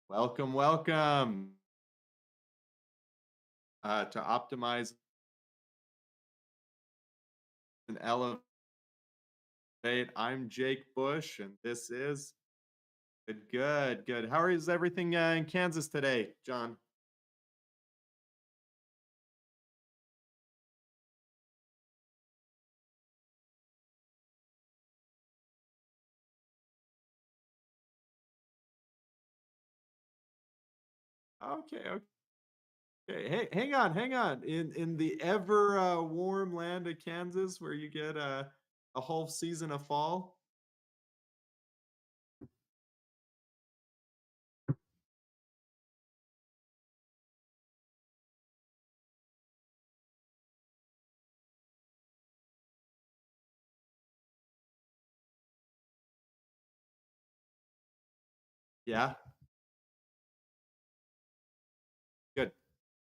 Welcome, welcome to Optimize and Elevate. I'm Jake Bush, and this is good, good, good. How is everything in Kansas today, John? Okay, okay. Hey, hang on, hang on. In the ever warm land of Kansas, where you get a whole season of fall. Yeah, good.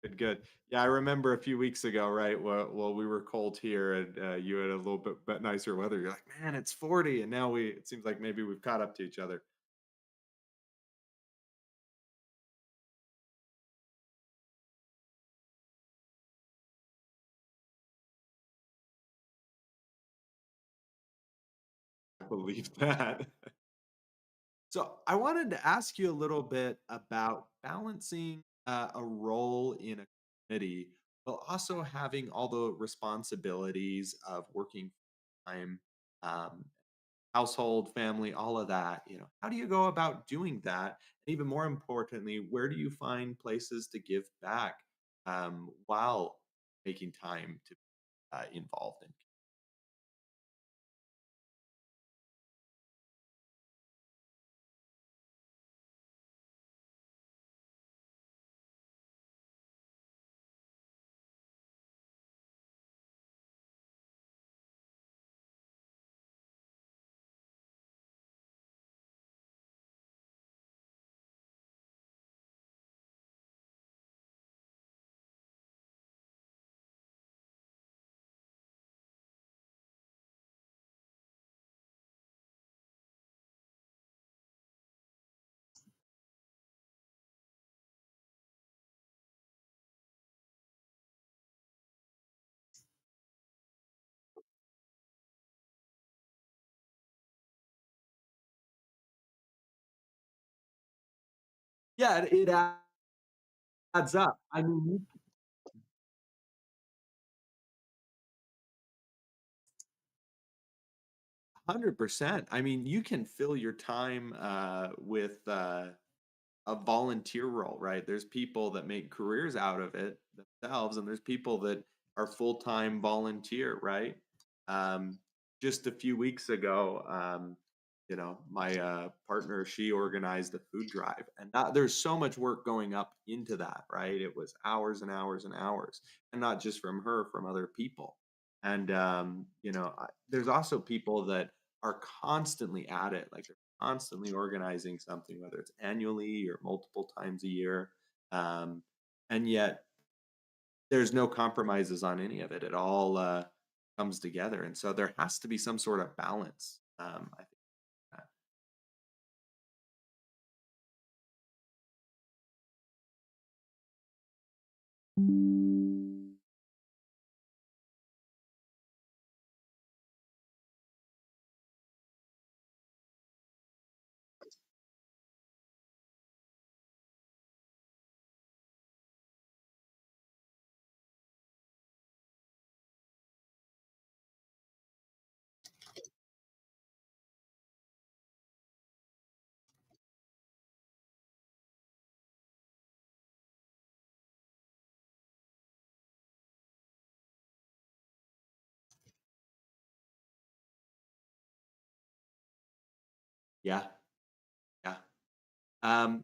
Good, good. Yeah, I remember a few weeks ago, right? Well, we were cold here, and you had a little bit nicer weather. You're like, man, it's 40, and now it seems like maybe we've caught up to each other. I believe that. So I wanted to ask you a little bit about balancing a role in a committee while also having all the responsibilities of working time, um, household, family, all of that. How do you go about doing that? And even more importantly, where do you find places to give back while making time to involved in? Yeah, it adds up. I mean, 100%. I mean, you can fill your time with a volunteer role, right? There's people that make careers out of it themselves, and there's people that are full time volunteer, right? Um, just a few weeks ago, my partner, she organized a food drive, and there's so much work going up into that, right? It was hours and hours and hours, and not just from her, from other people. And there's also people that are constantly at it, like they're constantly organizing something, whether it's annually or multiple times a year. Um, and yet there's no compromises on any of it. It all comes together. And so there has to be some sort of balance. I think that. Yeah. Yeah. Um,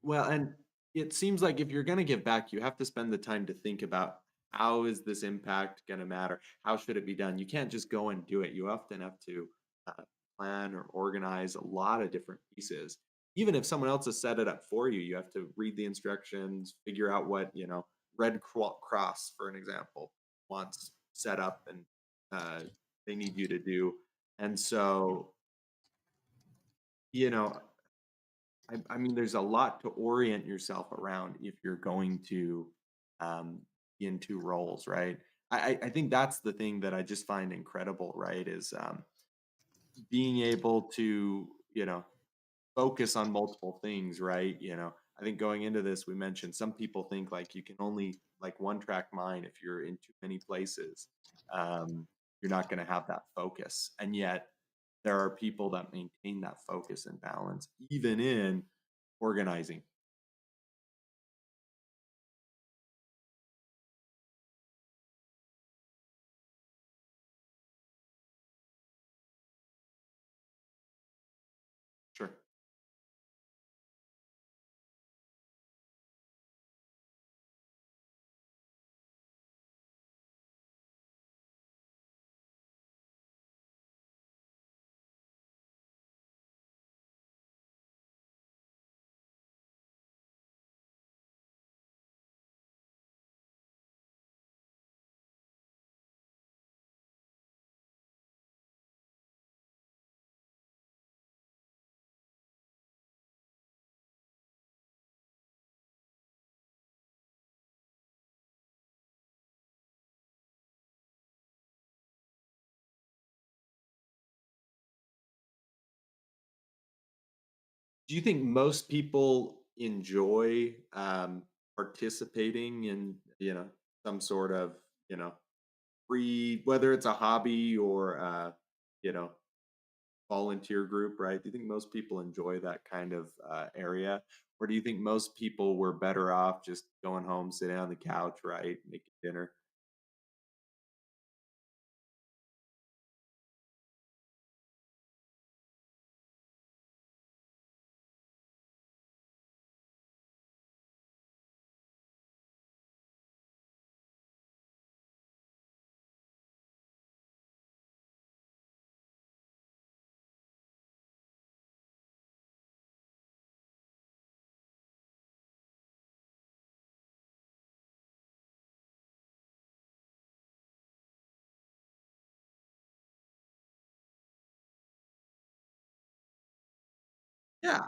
well, and it seems like if you're going to give back, you have to spend the time to think about how is this impact going to matter? How should it be done? You can't just go and do it. You often have to uh, plan or organize a lot of different pieces. even if someone else has set it up for you, you have to read the instructions, figure out what, Cross, for an example, wants set up and uh, they need you to do. And so, you know, I mean, there's a lot to orient yourself around if you're going to um, into roles, right? I think that's the thing that I just find incredible, right? Is being able to, focus on multiple things, right? I think going into this, we mentioned some people think like you can only like one track mind if you're in too many places. Um, you're not going to have that focus. And yet there are people that maintain that focus and balance, even in organizing. Sure. Do you think most people enjoy participating in, some sort of, you know, free, whether it's a hobby or, you know, volunteer group, right? Do you think most people enjoy that kind of area? Or do you think most people were better off just going home, sitting on the couch, right? Making dinner? Yeah.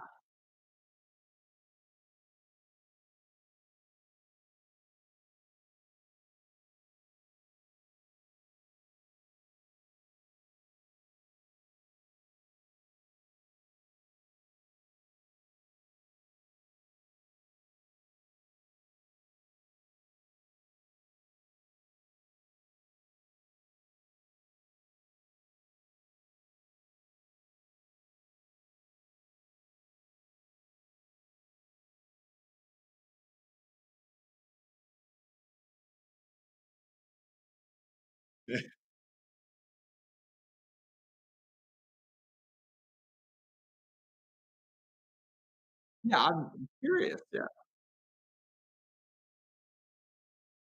Yeah, I'm curious. Yeah.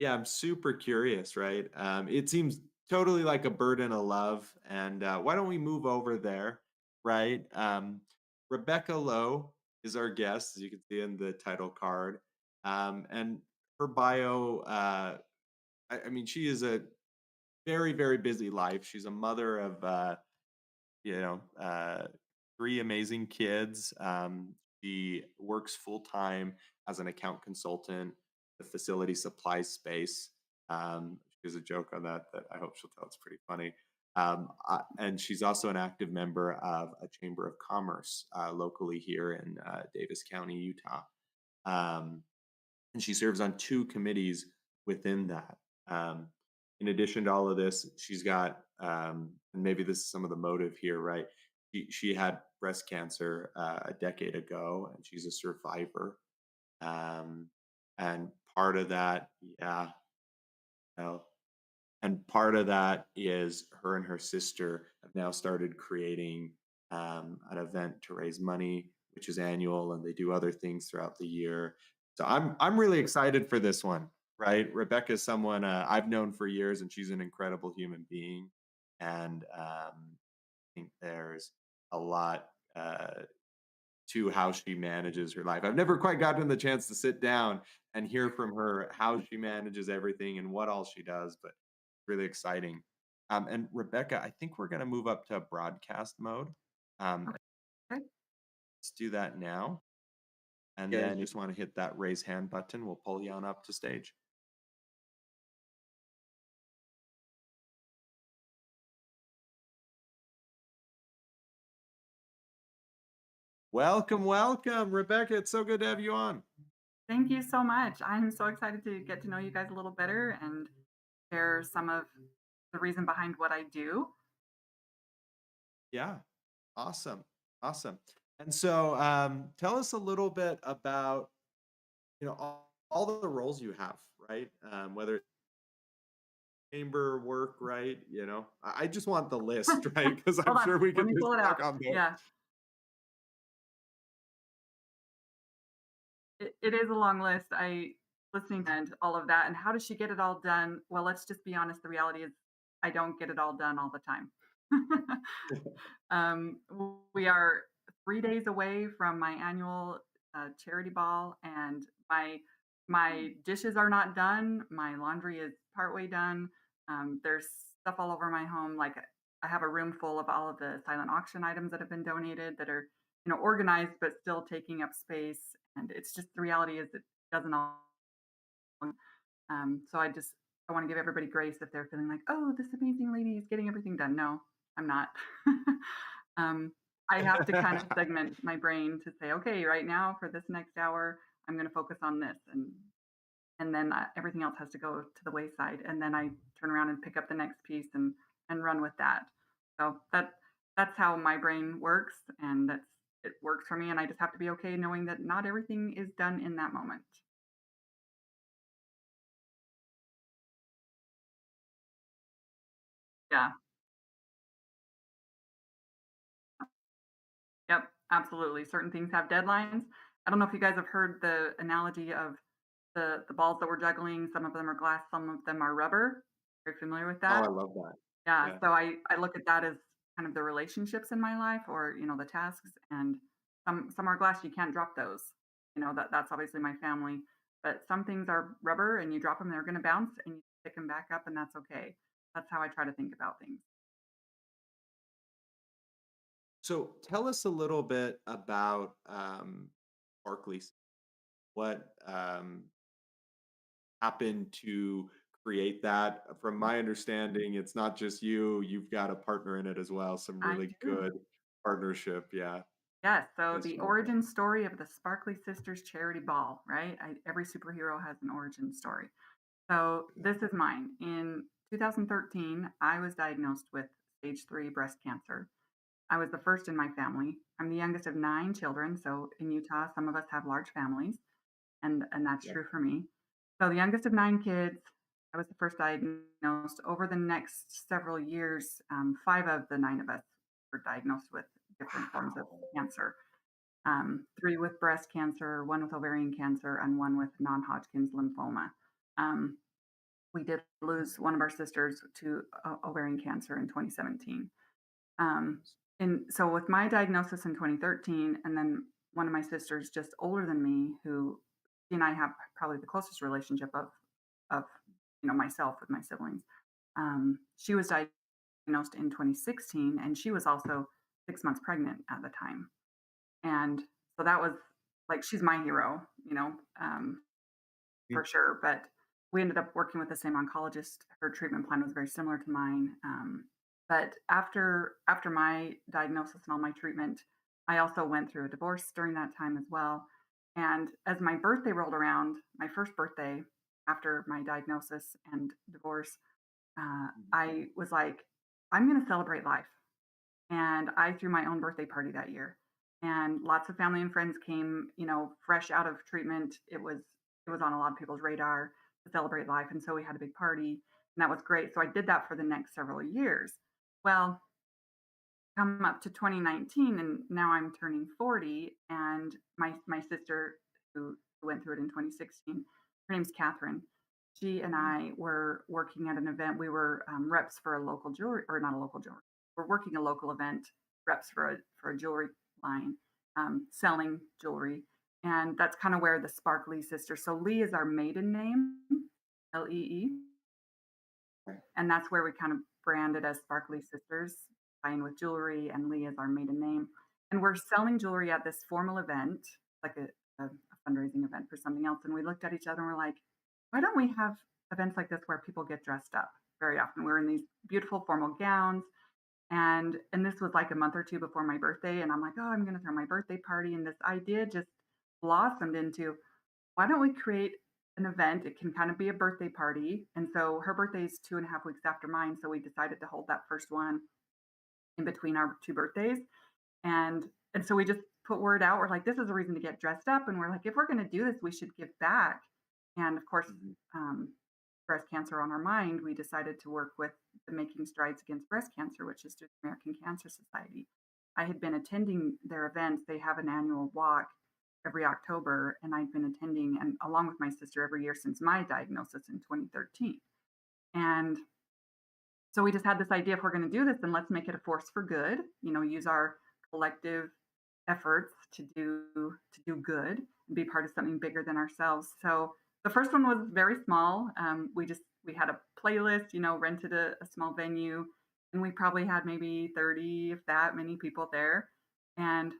Yeah, I'm super curious, right? It seems totally like a burden of love. And why don't we move over there, right? Rebecca Lowe is our guest, as you can see in the title card. And her bio, I mean, she is a very, very busy life. She's a mother of you know, uh, 3 amazing kids. She works full time as an account consultant, the facility supply space. She has a joke on that that I hope she'll tell. It's pretty funny. And she's also an active member of a chamber of commerce locally here in Davis County, Utah. Um, and she serves on 2 committees within that. Um, in addition to all of this, she's got, and maybe this is some of the motive here, right? She had breast cancer a decade ago, and she's a survivor. Um, and part of that, yeah, no, and part of that is her and her sister have now started creating an event to raise money, which is annual, and they do other things throughout the year. So I'm really excited for this one. Right, Rebecca is someone I've known for years, and she's an incredible human being. And I think there's a lot. to how she manages her life. I've never quite gotten the chance to sit down and hear from her how she manages everything and what all she does, but really exciting. And Rebecca, I think we're going to move up to broadcast mode. Um, Okay. let's do that now. And then you just want to hit that raise hand button. We'll pull you on up to stage. Welcome, welcome, Rebecca. It's so good to have you on. Thank you so much. I'm so excited to get to know you guys a little better and share some of the reason behind what I do. Yeah, awesome, awesome. And so, tell us a little bit about all the roles you have, right? Whether it's chamber work, right? I just want the list, right? Because I'm Hold on, sure we let could me just pull it talk out. on those. Yeah, it is a long list. I listening and all of that. And how does she get it all done? Well, let's just be honest. The reality is, I don't get it all done all the time. um, we are 3 days away from my annual charity ball, and my dishes are not done. My laundry is partway done. There's stuff all over my home. Like I have a room full of all of the silent auction items that have been donated that are organized but still taking up space. And it's just the reality is it doesn't all. So I want to give everybody grace if they're feeling like, oh, this amazing lady is getting everything done. No, I'm not. um, I have to kind of segment my brain to say, okay, right now for this next hour, I'm going to focus on this, and then everything else has to go to the wayside, and then I turn around and pick up the next piece and run with that. So that's how my brain works, and it works for me, and I just have to be okay knowing that not everything is done in that moment. Yeah. Yep, absolutely. Certain things have deadlines. I don't know if you guys have heard the analogy of the balls that we're juggling. Some of them are glass, some of them are rubber. Are you familiar with Oh, I that? love that. Yeah. Yeah. So I look at that as kind of the relationships in my life, or the tasks, and some are glass. You can't drop those. That's obviously my family. But some things are rubber, and you drop them, they're going to bounce, and you pick them back up, and that's okay. That's how I try to think about things. So tell us a little bit about Barclays. What happened to create that? From my understanding, it's not just you, you've got a partner in it as well. Some I really do. good partnership. Yeah. Yes, so That's the fantastic. origin story of the Sparkly Sisters charity ball, right? Every superhero has an origin story. So this is mine. In 2013, I was diagnosed with stage 3 breast cancer. I was the first in my family. I'm the youngest of 9 children. So in Utah, some of us have large families, and that's Yeah. true for me. So the youngest of 9 kids, I was the first diagnosed. Over the next several years, 5 of the 9 of us were diagnosed with different forms of Wow. cancer. 3 with breast cancer, 1 with ovarian cancer, and 1 with non-Hodgkin's lymphoma. Um, we did lose one of our sisters to ovarian cancer in 2017. Um, and so, with my diagnosis in 2013, and then one of my sisters just older than me, who she and I have probably the closest relationship of myself with my siblings. She was diagnosed in 2016, and she was also 6 months pregnant at the time. And so that was like she's my hero, Mm. for sure. But we ended up working with the same oncologist. Her treatment plan was very similar to mine. But after my diagnosis and all my treatment, I also went through a divorce during that time as well. And as my birthday rolled around, my first birthday after my diagnosis and divorce, I was like, I'm going to celebrate life. And I threw my own birthday party that year. And lots of family and friends came, fresh out of treatment. It was on a lot of people's radar to celebrate life. And so we had a big party, and that was great. So I did that for the next several years. Well, come up to 2019, and now I'm turning 40, and my sister who went through it in 2016, her name's Catherine. She and Mhm. I were working at an event. We were reps for a local jewelry, or not a local jewelry. We're working a local event, reps for a jewelry line. selling jewelry. And that's kind of where the Sparkly Sisters. So Lee is our maiden name, Lee, Right. and that's where we kind of branded as Sparkly Sisters, buying with jewelry, and Lee is our maiden name. And we're selling jewelry at this formal event, like a fundraising event for something else. And we looked at each other and we're like, why don't we have events like this where people get dressed up very often? We're in these beautiful formal gowns. And this was like a month or two before my birthday. And I'm like, oh, I'm going to throw my birthday party. And this idea just blossomed into, why don't we create an event? It can kind of be a birthday party. And so her birthday is 2.5 weeks after mine. So we decided to hold that first one in between our two birthdays. And so we just put word out. We're like, this is a reason to get dressed up. And we're like, if we're going to do this, we should give back. And of course, Mhm. um, breast cancer on our mind, we decided to work with the Making Strides Against Breast Cancer, which is through the American Cancer Society. I had been attending their events. They have an annual walk every October, and I'd been attending, and along with my sister, every year since my diagnosis in 2013. And so we just had this idea, if we're going to do this, then let's make it a force for good. Use our collective efforts to do good and be part of something bigger than ourselves. So the first one was very small. We had a playlist, rented a small venue, and we probably had maybe 30, if that many people there, and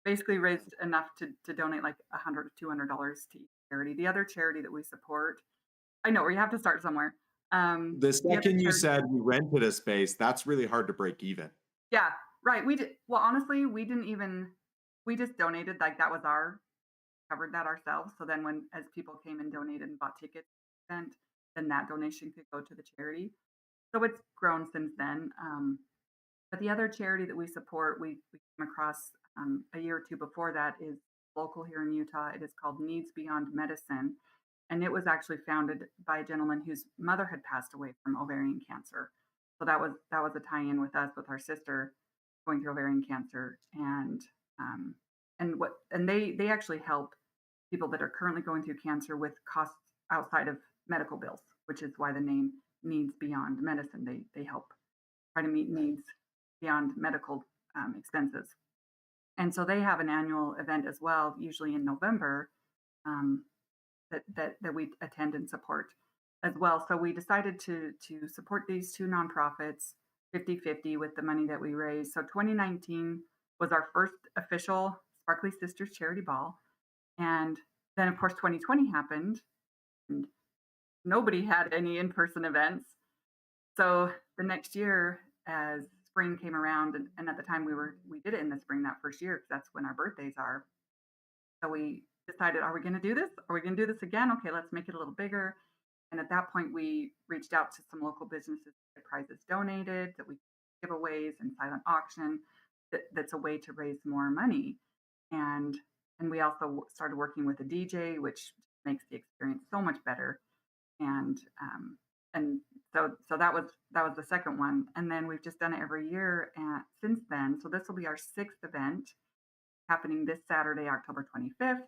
basically raised enough to donate like $100 to $200 to each charity. The other charity that we support, I know where you have to start somewhere. The The other second you charity, said we rented a space, that's really hard to break even. yeah, right. We did well. Honestly, we didn't even. We just donated. Like that was our covered that ourselves. So then, when as people came and donated and bought tickets, then that donation could go to the charity. So it's grown since then. But the other charity that we support, we came across a year or two before that, is local here in Utah. It is called Needs Beyond Medicine, and it was actually founded by a gentleman whose mother had passed away from ovarian cancer. So that was a tie-in with us with our sister going through ovarian cancer, um, and they actually help people that are currently going through cancer with costs outside of medical bills, which is why the name Needs Beyond Medicine. They help try to meet Right. needs beyond medical expenses. And so they have an annual event as well, usually in November, um, that we attend and support as well. So we decided to support these two nonprofits 50-50 with the money that we raised. So 2019 was our first official Sparkly Sisters charity ball. And then, of course, 2020 happened and nobody had any in person events. So the next year, as spring came around, and at the time we did it in the spring that first year because that's when our birthdays are. So we decided, are we going to do this? Are we going to do this again? Okay, let's make it a little bigger. And at that point, we reached out to some local businesses to get prizes donated, that we giveaways and silent auction. That's a way to raise more money. And and we also started working with a DJ, which makes the experience so much better. And um, and so so that was the second one, and then we've just done it every year since then. So this will be our sixth event, happening this Saturday, October 25th,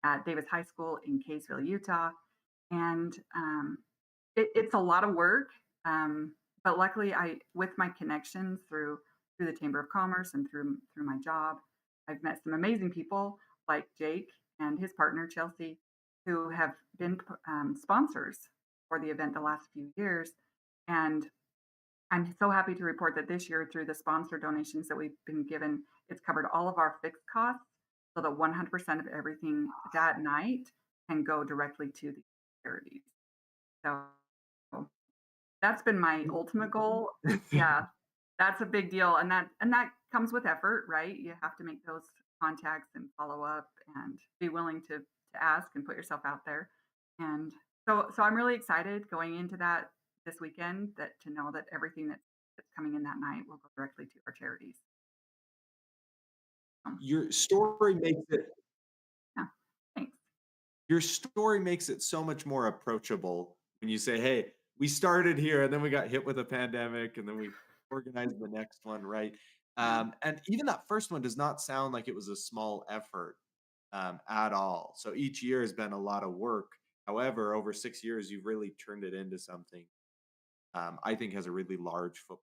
at Davis High School in Kaysville, Utah. And it's a lot of work, but luckily, I with my connections through the Chamber of Commerce and through my job, I've met some amazing people like Jake and his partner Chelsea, who have been sponsors for the event the last few years. And I'm so happy to report that this year, through the sponsor donations that we've been given, it's covered all of our fixed costs, so that 100% of everything that night can go directly to the charities. So that's been my ultimate goal. Yeah, that's a big deal, and that comes with effort, right? You have to make those contacts and follow up and be willing to ask and put yourself out there. And so I'm really excited going into that this weekend, that to know that everything that's coming in that night will go directly to our charities. Um, Your story makes it yeah, thanks. your story makes it so much more approachable when you say, "Hey, we started here and then we got hit with a pandemic and then we organized the next one," right? Yeah. And even that first one does not sound like it was a small effort at all. So each year has been a lot of work. However, over 6 years, you've really turned it into something I think has a really large footprint.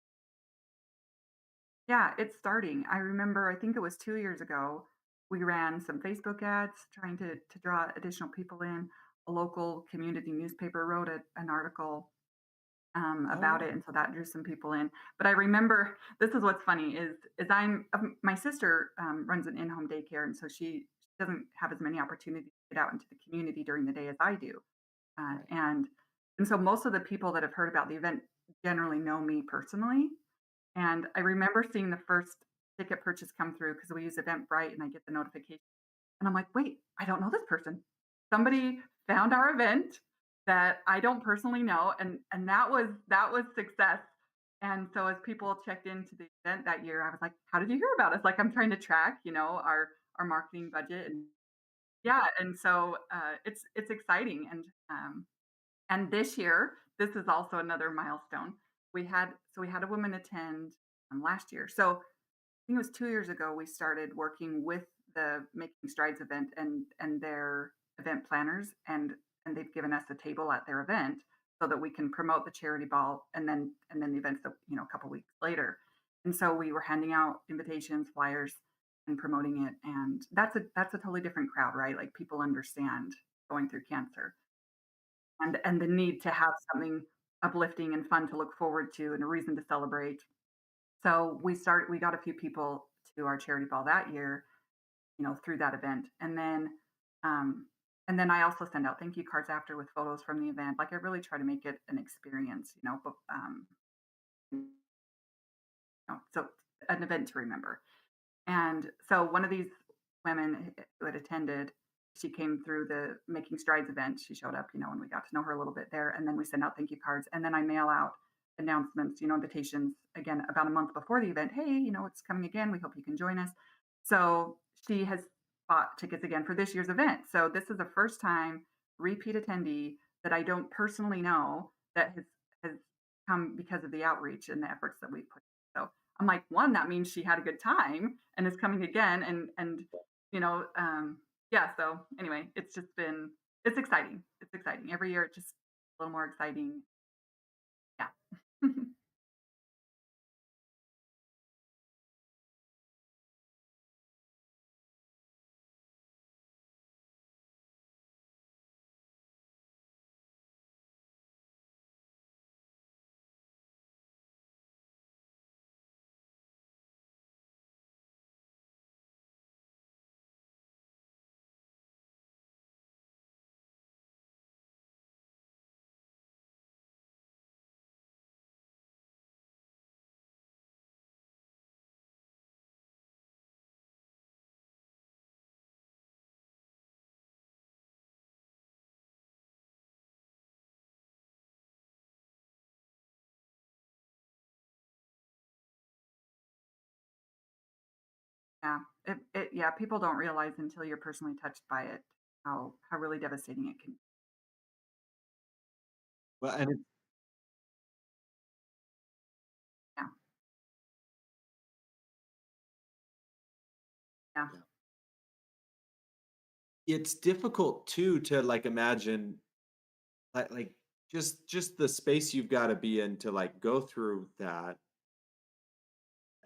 Yeah, it's starting. I remember, I think it was 2 years ago. we ran some Facebook ads trying to draw additional people in. A local community newspaper wrote an article Oh, about yeah. it, and so that drew some people in. But I remember this is what's funny is my sister runs an in-home daycare, and so she doesn't have as many opportunities to get out into the community during the day as I do, uh, Right. and and so most of the people that have heard about the event generally know me personally. And I remember seeing the first ticket purchase come through because we use Eventbrite, and I get the notification, and I'm like, wait, I don't know this person. Somebody found our event that I don't personally know, and that was success. And so as people checked into the event that year, I was like, how did you hear about us? Like I'm trying to track, our marketing budget, and yeah, and so it's exciting. And this year, this is also another milestone. We had a woman attend last year. So I think it was 2 years ago we started working with the Making Strides event and their event planners, and they've given us a table at their event so that we can promote the charity ball and then the events that a couple weeks later. And so we were handing out invitations, flyers, and promoting it. And that's a totally different crowd, right? Like people understand going through cancer and the need to have something uplifting and fun to look forward to and a reason to celebrate. So we got a few people to our charity ball that year, through that event. Um and then I also send out thank you cards after with photos from the event. Like I really try to make it an experience, but so an event to remember. And so one of these women who had attended, she came through the Making Strides event. She showed up, and we got to know her a little bit there. And then we send out thank you cards. And then I mail out announcements, invitations again about a month before the event. Hey, it's coming again. We hope you can join us. So she has bought tickets again for this year's event. So this is the first time repeat attendee that I don't personally know that has come because of the outreach and the efforts that we've put. So I'm like, one, that means she had a good time and is coming again. And you know, um, yeah. So anyway, it's exciting. It's exciting every year. It's just a little more exciting. Yeah. Yeah. Yeah. People don't realize until you're personally touched by it how really devastating it can. Well, and Yeah. Yeah. it's difficult too to like imagine like just the space you've got to be in to like go through that,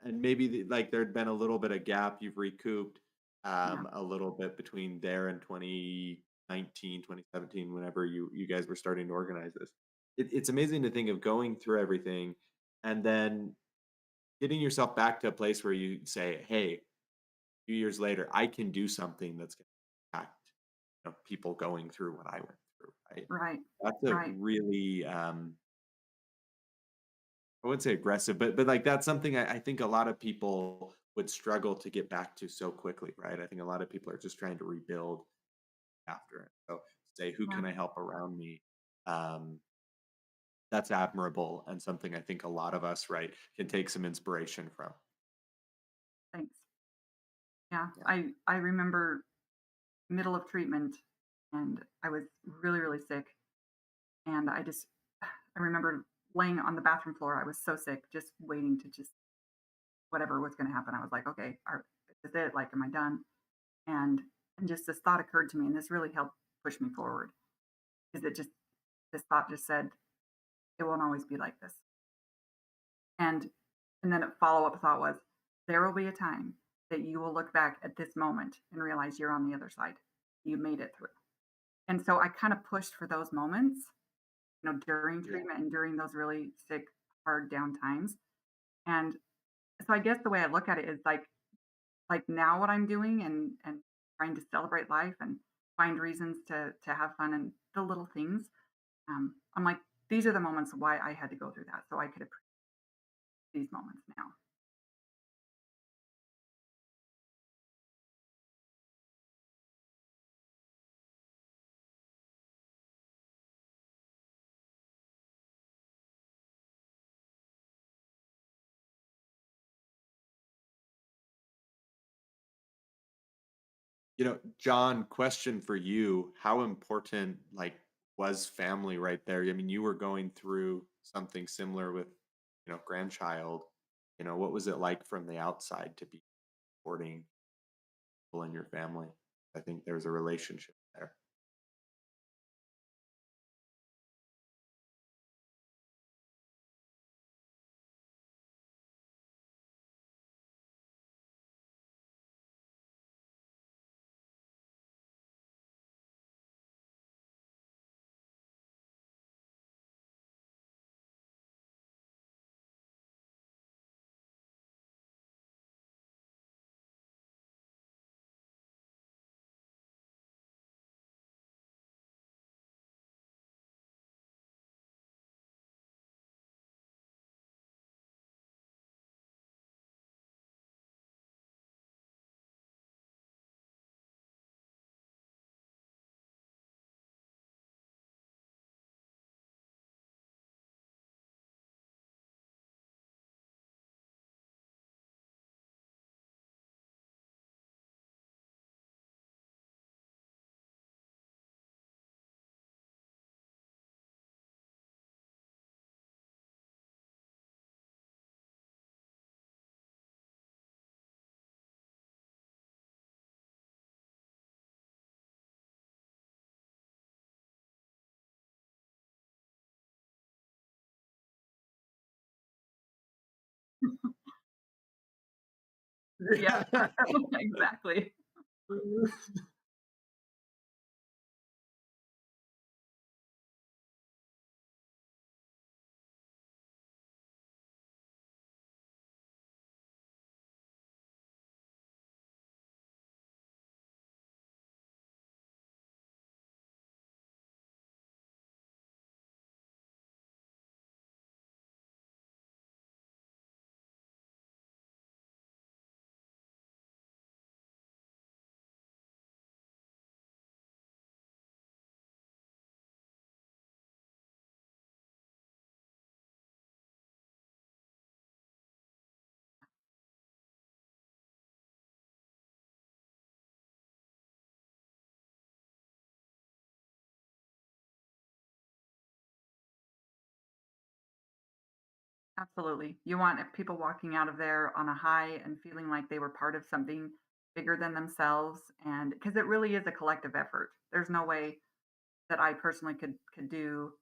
and maybe like there'd been a little bit of gap you've recouped Yeah. a little bit between there and 2019, 2017, whenever you guys were starting to organize this. It's amazing to think of going through everything and then getting yourself back to a place where you say, hey, a few years later I can do something that's going to impact people going through what I went through, right? Right. That's a Right. really I wouldn't say aggressive, but like that's something I think a lot of people would struggle to get back to so quickly, right? I think a lot of people are just trying to rebuild after it. So say, who Yeah. can I help around me? Um, that's admirable and something I think a lot of us, right, can take some inspiration from. Thanks. Yeah. Yeah. I remember middle of treatment, and I was really, really sick. And I remember laying on the bathroom floor. I was so sick, just waiting to just whatever was going to happen. I was like, okay, is this it? Like, am I done? And and just this thought occurred to me, and this really helped push me forward. Is it just this thought just said, it won't always be like this. And and then a follow up thought was, there will be a time that you will look back at this moment and realize you're on the other side. You made it through. And so I kind of pushed for those moments, during Yeah. treatment and during those really sick, hard down times. And so I guess the way I look at it is like now what I'm doing and trying to celebrate life and find reasons to have fun and the little things. I'm like, these are the moments why I had to go through that, so I could appreciate these moments now. John, question for you. How important, like, was family right there? I mean, you were going through something similar with, grandchild. What was it like from the outside to be supporting people in your family? I think there's a relationship there. Yep. Exactly. Absolutely. You want people walking out of there on a high and feeling like they were part of something bigger than themselves, and because it really is a collective effort. There's no way that I personally could do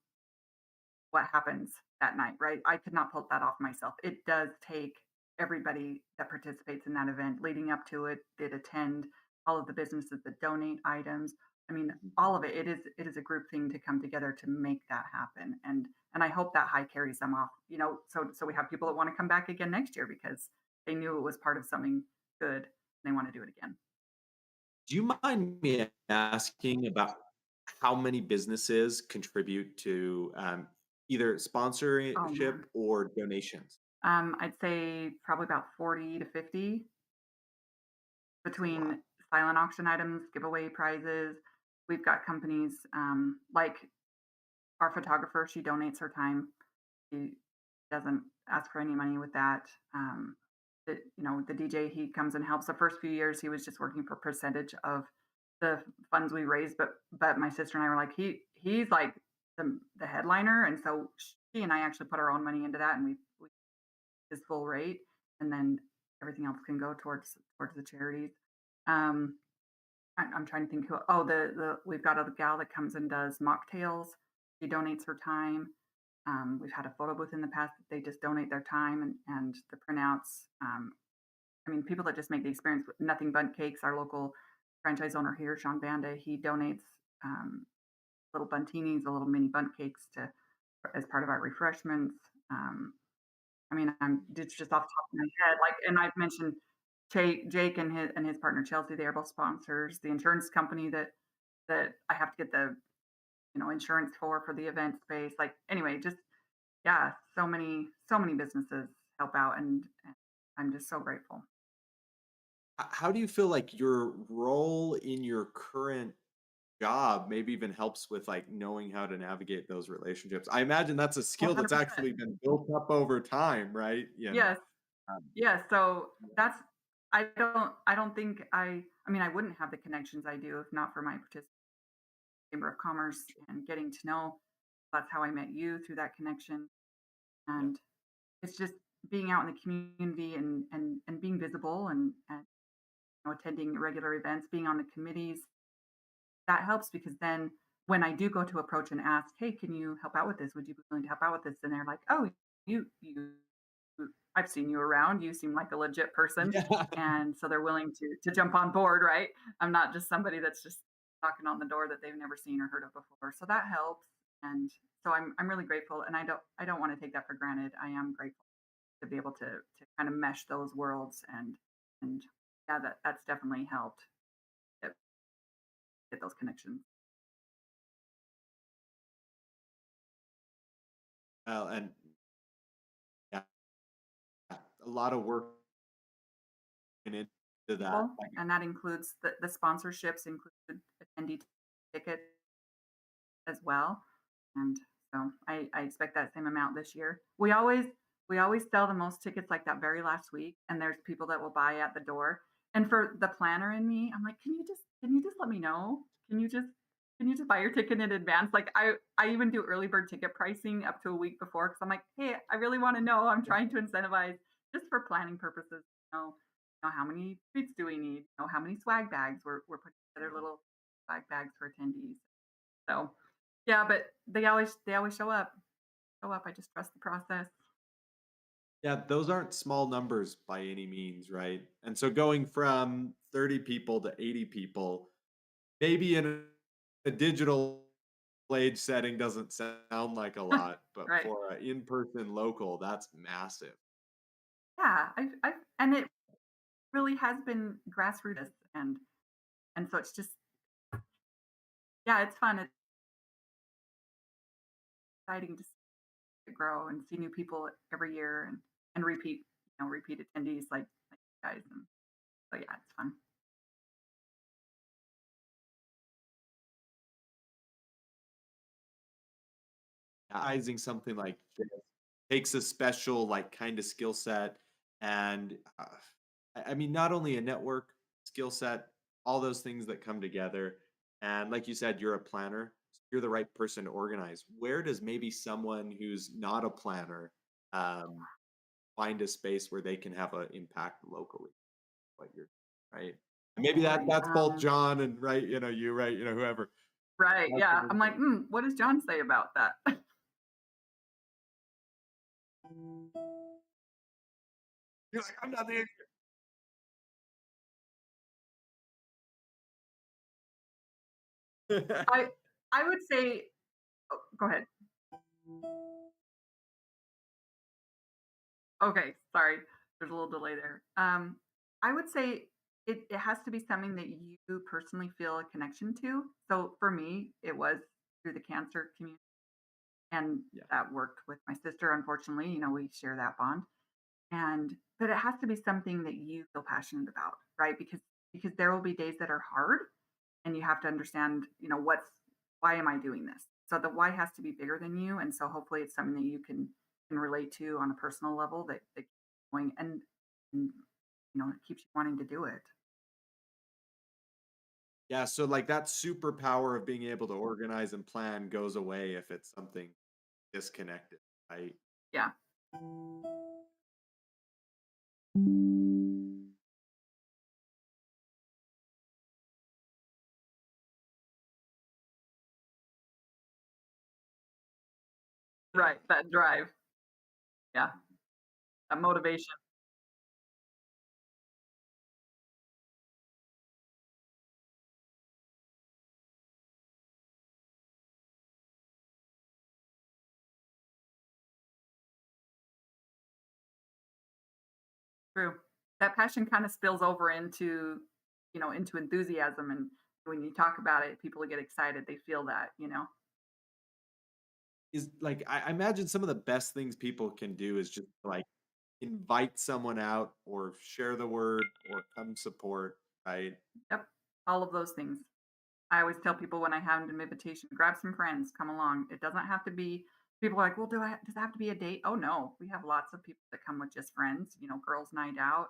what happens that night, right? I could not pull that off myself. It does take everybody that participates in that event leading up to it, that attend, all of the businesses that donate items. I mean, all of it. It is a group thing to come together to make that happen. And I hope that high carries them off, so we have people that want to come back again next year because they knew it was part of something good and they want to do it again. Do you mind me asking about how many businesses contribute to either Oh sponsorship man. or donations? I'd say probably about 40 to 50 That's a lot. between silent auction items, giveaway prizes. We've got companies like our photographer, she donates her time. She doesn't ask for any money with that. The DJ, he comes and helps. The first few years, he was just working for percentage of the funds we raised. But my sister and I were like, he's like the headliner, and so she and I actually put our own money into that, and we his full rate, and then everything else can go towards the charities. Um, I'm trying to think who. Oh, the we've got a gal that comes and does mocktails. She donates her time. We've had a photo booth in the past that they just donate their time and the printouts. I mean, people that just make the experience with Nothing Bundt Cakes, our local franchise owner here, Sean Banda, he donates, um, little buntinis, the little mini Bundt cakes to as part of our refreshments. I mean, it's just off the top of my head, like, and I've mentioned Jake and his partner Chelsea, they are both sponsors. The insurance company that I have to get the, insurance for the event space. Like, anyway, just yeah, so many businesses help out, and I'm just so grateful. How do you feel like your role in your current job maybe even helps with like knowing how to navigate those relationships? I imagine that's a skill that's 100%. actually been built up over time, right? Yes. Um, Yeah, so I don't think I mean, I wouldn't have the connections I do if not for my Chamber of Commerce and getting to know. That's how I met you through that connection, yeah. and it's just being out in the community and being visible and attending regular events, being on the committees. That helps because then when I do go to approach and ask, "Hey, can you help out with this? Would you be willing to help out with this?" And they're like, "Oh, you I've seen you around. You seem like a legit person." Yeah. And so they're willing to jump on board, right? I'm not just somebody that's just knocking on the door that they've never seen or heard of before. So that helps. And so I'm really grateful, and I don't want to take that for granted. I am grateful to be able to kind of mesh those worlds, and yeah, that's definitely helped get, get those connections. Well, and yeah, a lot of work went into that. People, and that includes the sponsorships include attendee tickets as well. And so I expect that same amount this year. We always sell the most tickets like that very last week, and there's people that will buy at the door. And for the planner in me, I'm like, can you just let me know? Can you just buy your ticket in advance? Like I even do early bird ticket pricing up to a week before because I'm like, hey, I really want to know. I'm trying to incentivize just for planning purposes. How many treats do we need? How many swag bags we're putting together little swag bags for attendees. So yeah, but they always show up. I just trust the process. Yeah, those aren't small numbers by any means, right? And so going from 30 people to 80 people, maybe in a digital age setting doesn't sound like a lot, but Right. for an in-person local, that's massive. Yeah, I've and it really has been grassroots, and so it's just yeah, it's fun. It's exciting to see it grow and see new people every year and repeat attendees like you guys. And so yeah, it's fun. Organizing something like this takes a special, like, kinda skill set and, I mean, not only a network skill set, all those things that come together, and like you said, you're a planner, so you're the right person to organize. Where does maybe someone who's not a planner, um, find a space where they can have an impact locally? What you're right? And maybe Right. that's both John and, right, you, right, whoever. Right. Yeah. I'm like, what does John say about that? You're like, "I'm not the idiot." I I would say, oh, go ahead. Okay, sorry. There's a little delay there. I would say it has to be something that you personally feel a connection to. So for me, it was through the cancer community, and Yeah. that worked with my sister. Unfortunately, we share that bond. And but it has to be something that you feel passionate about, right? Because there will be days that are hard, and you have to understand, why am I doing this? So the why has to be bigger than you, and so hopefully it's something that you can relate to on a personal level that keeps going and it keeps you wanting to do it. Yeah, so, like, that superpower of being able to organize and plan goes away if it's something disconnected, right? Yeah, right. That drive. Yeah, that motivation. True. That passion kinda spills over into, into enthusiasm, and when you talk about it, people get excited, they feel that. Is like I imagine some of the best things people can do is just like invite someone out or share the word or come support, right? Yep, all of those things. I always tell people when I hand an invitation, grab some friends, come along. It doesn't have to be people are like, "Well, does it have to be a date?" Oh, no. We have lots of people that come with just friends, girls' night out.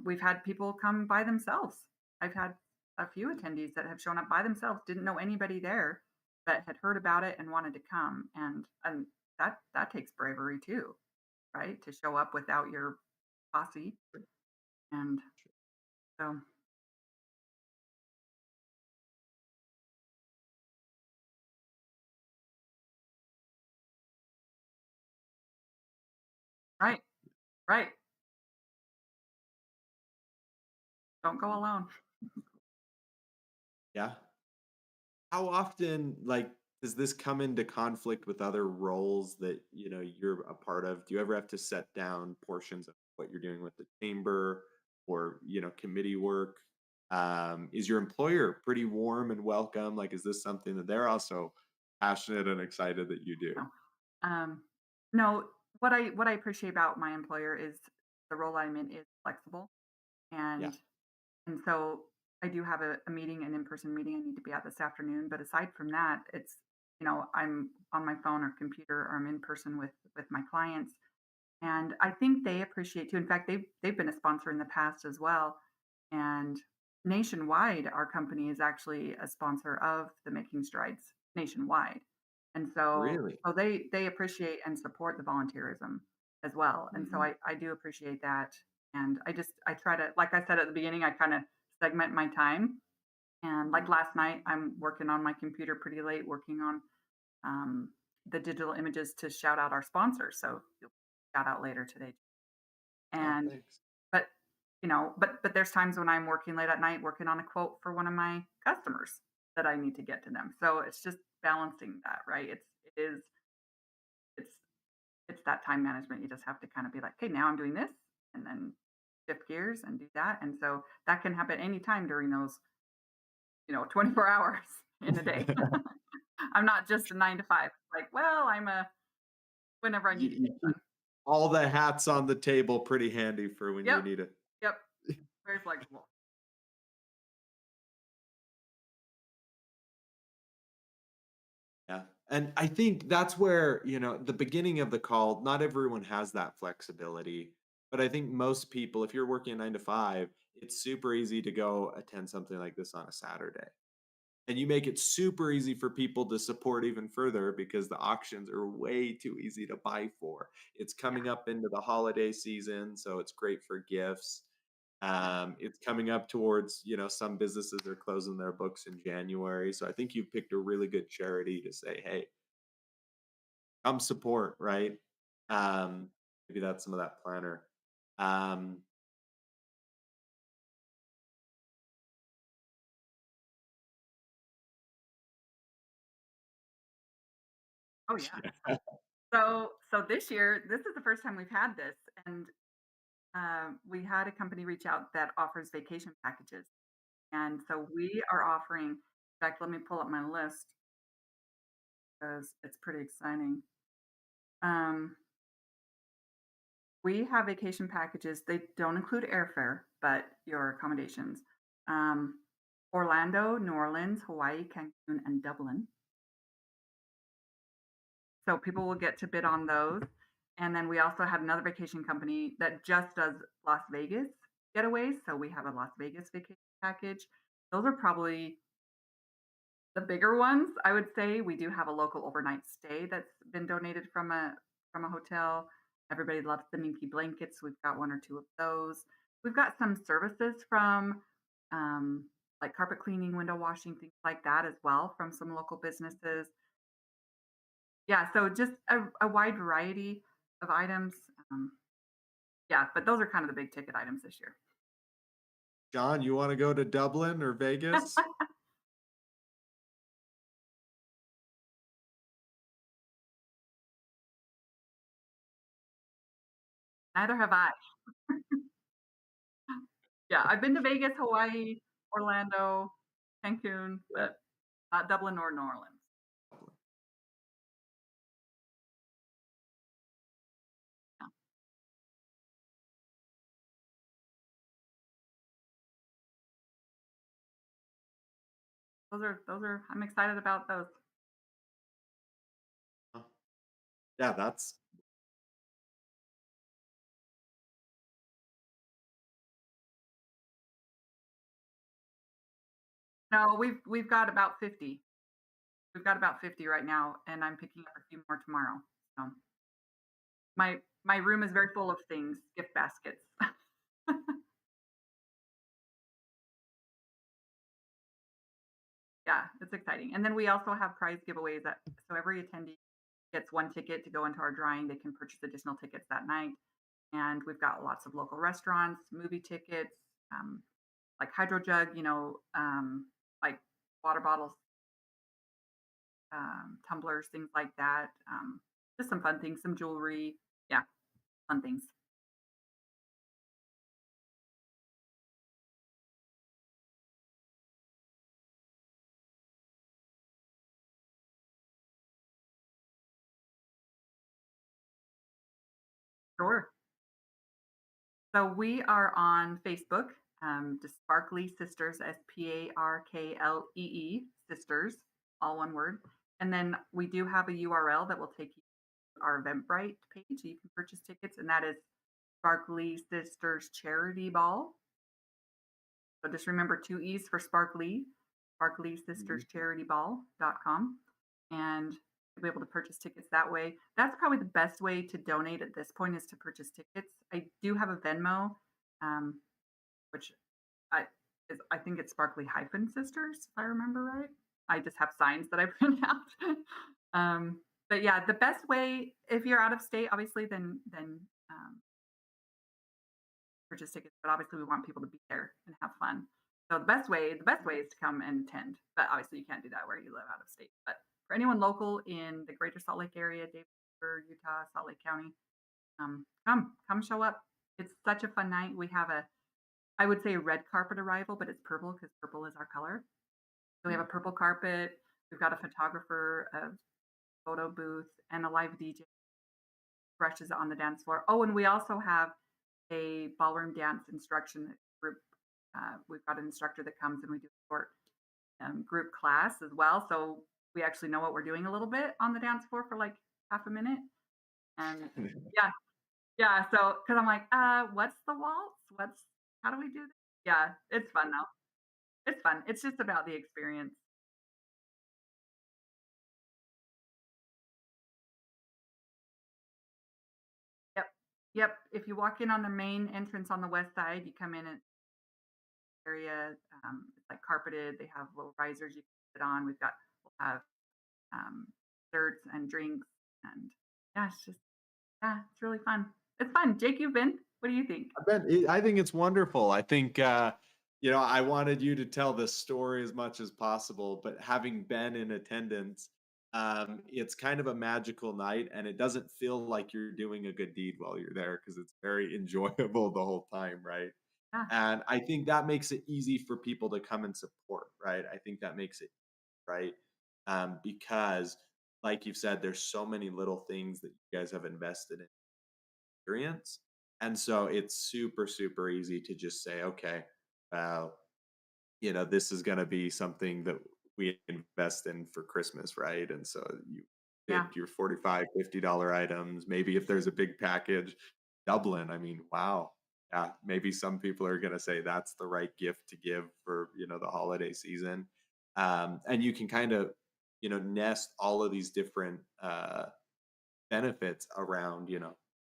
We've had people come by themselves. I've had a few attendees that have shown up by themselves, didn't know anybody there, but had heard about it and wanted to come. And that takes bravery too, right? To show up without your posse. And so, right, right. Don't go alone. Yeah. How often, like, does this come into conflict with other roles that, you're a part of? Do you ever have to set down portions of what you're doing with the chamber or, committee work? Is your employer pretty warm and welcome? Like, is this something that they're also passionate and excited that you do? No. Um, no, what I appreciate about my employer is the role I'm in is flexible, Yeah. and so I do have a meeting, an in-person meeting I need to be at this afternoon. But aside from that, I'm on my phone or computer, or I'm in person with my clients, and I think they appreciate too. In fact, they've been a sponsor in the past as well, and nationwide, our company is actually a sponsor of the Making Strides nationwide, and Really? so they appreciate and support the volunteerism as well, and so Mhm. I do appreciate that, and I try to, like I said at the beginning, I kind of segment my time, and like last night, I'm working on my computer pretty late, working on the digital images to shout out our sponsors. So shout out later today. Oh, And thanks. but but there's times when I'm working late at night working on a quote for one of my customers that I need to get to them. So it's just balancing that, right? It's it's that time management. You just have to kind of be like, okay, now I'm doing this, and then shift gears and do that. And so that can happen anytime during those, 24 hours in a day. I'm not just a 9 to 5. Like, well, I'm a whenever I need to get You it keep done. all the hats on the table pretty handy for when you Yep. need it. Yep. Very flexible. Yeah. And I think that's where, the beginning of the call, not everyone has that flexibility. But I think most people, if you're working 9 to 5, it's super easy to go attend something like this on a Saturday. And you make it super easy for people to support even further because the auctions are way too easy to buy for. It's Yeah. coming up into the holiday season, so it's great for gifts. Yeah. It's coming up towards, some businesses are closing their books in January. So I think you've picked a really good charity to say, hey, come support, right? Maybe that's some of that planner. Um, Oh, yeah. So this year, this is the first time we've had this, and we had a company reach out that offers vacation packages, and so we are offering. In fact, let me pull up my list because it's pretty exciting. Um, we have vacation packages. They don't include airfare, but your accommodations. Um, Orlando, New Orleans, Hawaii, Cancun, and Dublin. So people will get to bid on those. And then we also have another vacation company that just does Las Vegas getaways. So we have a Las Vegas vacation package. Those are probably the bigger ones, I would say. We do have a local overnight stay that's been donated from a hotel. Everybody loves the Minky blankets. We've got one or two of those. We've got some services from like carpet cleaning, window washing, things like that as well from some local businesses. Yeah, so just a wide variety of items. Yeah, but those are kind of the big ticket items this year. John, you want to go to Dublin or Vegas? Neither have I. Yeah, I've been to Vegas, Hawaii, Orlando, Cancun, Yeah. but not Dublin or New Orleans. Yeah, those are I'm excited about those. Huh. Yeah, that's No, we've got about 50. We've got about 50 right now, and I'm picking up a few more tomorrow. So my room is very full of things, gift baskets. Yeah, it's exciting. And then we also have prize giveaways that so every attendee gets one ticket to go into our drawing. They can purchase additional tickets that night. And we've got lots of local restaurants, movie tickets, um, like Hydro Jug, like water bottles, tumblers, things like that. Just some fun things, some jewelry. Yeah, fun things. Sure. So we are on Facebook, the Sparkly Sisters, Sparklee Sisters, all one word. And then we do have a URL that will take you to our Eventbrite page. You can purchase tickets, and that is Sparkly Sisters Charity Ball. So just remember two E's for Sparkly, Sparkly mhm. Sisters Charity Ball.com. And you'll be able to purchase tickets that way. That's probably the best way to donate at this point is to purchase tickets. I do have a Venmo, um, which I I think it's Sparkly hyphen sisters, if I remember right. I just have signs that I print out. But yeah, the best way if you're out of state, obviously, then purchase tickets. But obviously, we want people to be there and have fun. So the best way is to come and attend. But obviously, you can't do that where you live out of state. But for anyone local in the Greater Salt Lake area, David, Utah, Salt Lake County, come show up. It's such a fun night. We have a I would say red carpet arrival, but it's purple because purple is our color. So we have a purple carpet. We've got a photographer, a photo booth, and a live DJ brushes on the dance floor. Oh, and we also have a ballroom dance instruction group. We've got an instructor that comes and we do a short group class as well. So we actually know what we're doing a little bit on the dance floor for like half a minute. And yeah, yeah. So because I'm like, what's the waltz? How do we do this? Yeah, it's fun though. It's fun. It's just about the experience. Yep. Yep. If you walk in on the main entrance on the west side, you come in an area. It's like carpeted. They have little risers you can sit on. We'll have desserts and drinks, and yeah, it's really fun. It's fun. Jake, you've been. What do you think? I think it's wonderful. I think I wanted you to tell the story as much as possible, but having been in attendance, it's kind of a magical night, and it doesn't feel like you're doing a good deed while you're there because it's very enjoyable the whole time, right? Yeah, And I think that makes it easy for people to come and support, right? I think that makes it right because, like you've said, there's so many little things that you guys have invested in experience. And so it's super, super easy to just say, okay, well, this is going to be something that we invest in for Christmas, right? And so you yeah, pick your 45, $50 items. Maybe if there's a big package, Dublin, I mean, wow. Yeah, maybe some people are going to say that's the right gift to give for, the holiday season. And you can kind of, nest all of these different benefits around,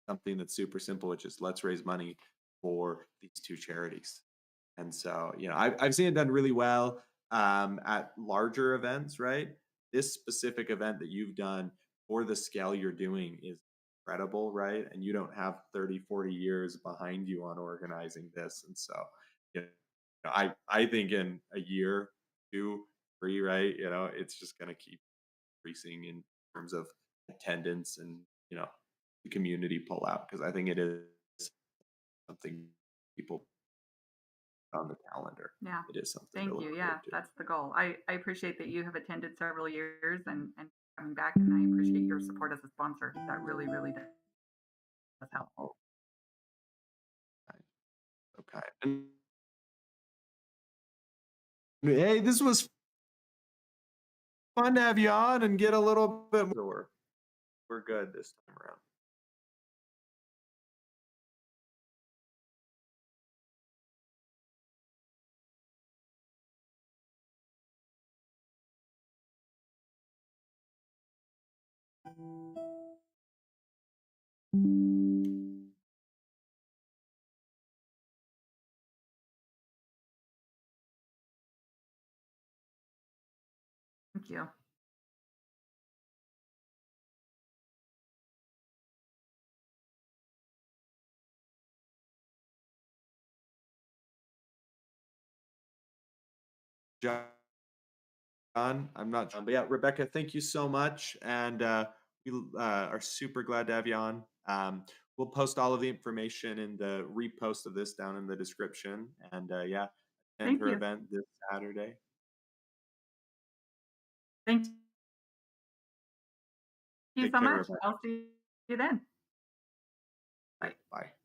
something that's super simple, which is let's raise money for these two charities. And so, I've seen it done really well at larger events, right? This specific event that you've done for the scale you're doing is incredible, right? And you don't have 30, 40 years behind you on organizing this. And so, you know, I think in a year, two, three, right? It's just going to keep increasing in terms of attendance and the community pull out because I think it is something people put on the calendar. Yeah. It is something to Thank look you. forward Yeah, to. that's the goal. I appreciate that you have attended several years and coming back, and I appreciate your support as a sponsor. That really, really does help. Oh, okay. Okay. And hey, this was fun to have you on and get a little bit more. We're good this time around. Thank you. John, I'm not John, but yeah, Rebecca, thank you so much, and we are super glad to have you on. We'll post all of the information in the repost of this down in the description, and yeah, attend Thank her you. event this Saturday. Thank you Take so care, much. Rebecca. I'll see you then. Okay, Bye. bye.